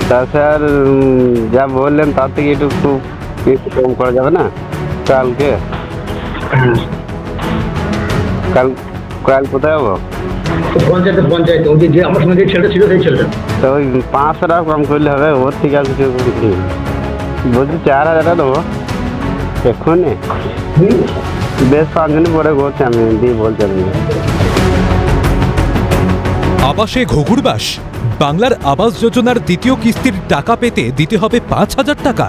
তা স্যার যা বললেন তার থেকে একটু কম করা যাবে না? কালকে কাল কাল কোথায় যাবো? পঞ্চায়েত ওই যে আমার সঙ্গে যে ছেলেটা ছিল সেই ছেলেটা। তো ওই 500 টাকা কম করলে হবে, ওর থেকে আর কিছু বলছি 4000 টাকা দেবো এক্ষুনি। বেশ 5 দিন পরে করছি আমি, দিয়ে বলছি আপনি। আবাসে ঘুঘুরবাস। বাংলার আবাস যোজনার দ্বিতীয় কিস্তির টাকা পেতে দিতে হবে 5,000 টাকা।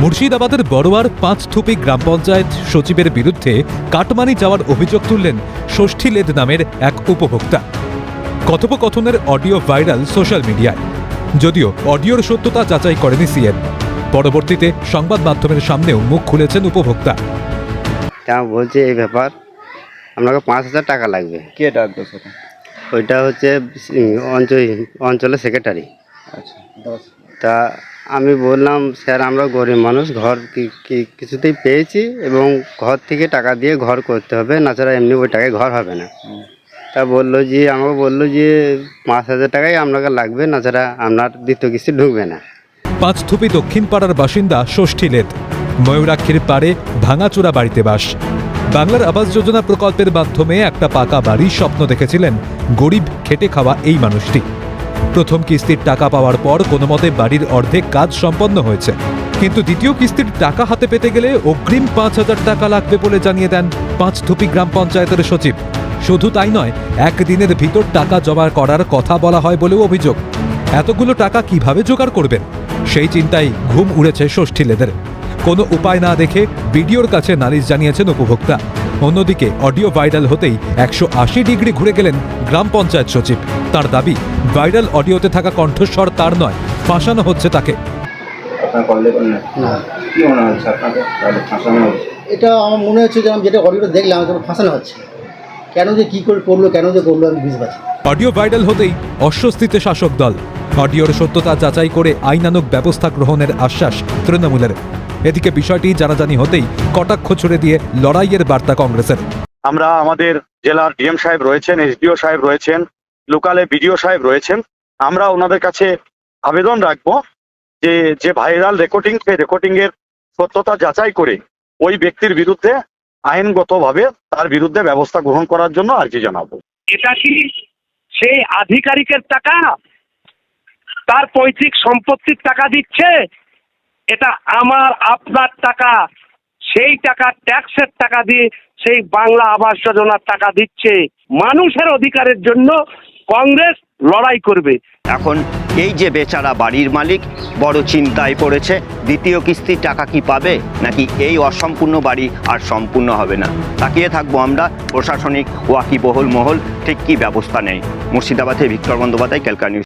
মুর্শিদাবাদের বড়োয়ার পাঁচথুপি গ্রাম পঞ্চায়েত সচিবের বিরুদ্ধে কাটমানি যাওয়ার অভিযোগ তুললেন ষষ্ঠী লেদ নামের এক উপভোক্তা। কথোপকথনের অডিও ভাইরাল সোশ্যাল মিডিয়ায়, যদিও অডিওর সত্যতা যাচাই করেনি সিএম। পরবর্তীতে সংবাদ মাধ্যমের সামনেও মুখ খুলেছেন উপভোক্তা। তা বলছি এই ব্যাপার, আপনাকে 5,000 টাকা লাগবে। কে ডাকবে সেটা? ওইটা হচ্ছে অঞ্চলের সেক্রেটারি। আচ্ছা, তা আমি বললাম স্যার আমরা গরিব মানুষ, ঘর কিছুতেই পেয়েছি এবং ঘর থেকে টাকা দিয়ে ঘর করতে হবে, নাছাড়া এমনি ওই টাকায় ঘর হবে না। তা আমাকে বললো যে 5,000 টাকাই আপনাকে লাগবে, নাছাড়া আপনার দ্বিতীয় কিস্তি ঢুকবে না। পাঁচথুপি দক্ষিণ পাড়ার বাসিন্দা ষষ্ঠী লেদ ময়ূরাক্ষীর পাড়ে ভাঙাচোরা বাড়িতে বাস। বাংলার আবাস যোজনা প্রকল্পের মাধ্যমে একটা পাকা বাড়ির স্বপ্ন দেখেছিলেন গরিব খেটে খাওয়া এই মানুষটি। প্রথম কিস্তির টাকা পাওয়ার পর কোনো মতে বাড়ির অর্ধেক কাজ সম্পন্ন হয়েছে, কিন্তু দ্বিতীয় কিস্তির টাকা হাতে পেতে গেলে অগ্রিম 5,000 টাকা লাগবে বলে জানিয়ে দেন পাঁচথুপি গ্রাম পঞ্চায়েতের সচিব। শুধু তাই নয়, একদিনের ভিতর টাকা জমা করার কথা বলা হয় বলেও অভিযোগ। এতগুলো টাকা কিভাবে জোগাড় করবেন, সেই চিন্তায় ঘুম উড়েছে ষষ্ঠী লেদের। কোনো উপায় না দেখে বিডিওর কাছে নালিশ জানিয়েছেন উপভোক্তা। অন্যদিকে অডিও ভাইরাল হতেই 180 ডিগ্রি ঘুরে গেলেন গ্রাম পঞ্চায়েত সচিব। তার দাবি, ভাইরাল অডিওতে থাকা কণ্ঠস্বর তার নয়, ফাঁসানো হচ্ছে তাকে। এটা আমার মনে হচ্ছে যে আমি যেটা অডিওটা দেখলাম এটা ফাঁসানো হচ্ছে। কেন যে কী করে করলো, কেন যে করলো আমি বুঝতে পারছি। অডিও ভাইরাল হতেই অস্বস্তিতে শাসক দল। অডিওর সত্যতা যাচাই করে আইনানুগ ব্যবস্থা গ্রহণের আশ্বাস তৃণমূলের। এদিকে বিষয়টি জানাজানি হতেই কটাক্ষ ছুড়ে দিয়ে লড়াইয়ের বার্তা কংগ্রেসের। আমরা আমাদের জেলার ডিএম সাহেব রয়েছেন, এসডিও সাহেব রয়েছেন, লোকালে বিডিও সাহেব রয়েছেন, আমরা ওনাদের কাছে আবেদন রাখবো যে ভাইরাল রেকর্ডিং, সেই রেকর্ডিং এর সত্যতা যাচাই করে ওই ব্যক্তির বিরুদ্ধে আইনগতভাবে তার বিরুদ্ধে ব্যবস্থা গ্রহণ করার জন্য আর্জি জানাবো। এটা কি সেই আধিকারিকের টাকা, তার পৈতৃক সম্পত্তির টাকা দিচ্ছে? এটা আমার আপনার টাকা, সেই টাকা ট্যাক্সের টাকা দিয়ে সেই বাংলা আবাস যোজনার টাকা দিচ্ছে। মানুষের অধিকারের জন্য কংগ্রেস লড়াই করবে। এখন এই যে বেচারা বাড়ির মালিক বড় চিন্তায় পড়েছে, দ্বিতীয় কিস্তির টাকা কি পাবে, নাকি এই অসম্পূর্ণ বাড়ি আর সম্পূর্ণ হবে না। তাকিয়ে থাকবো আমরা, প্রশাসনিক ওয়াকিবহুল মহল ঠিক কী ব্যবস্থা নেয়। মুর্শিদাবাদে ভিক্টর বন্দ্যোপাধ্যায়, ক্যালকাটা নিউজ।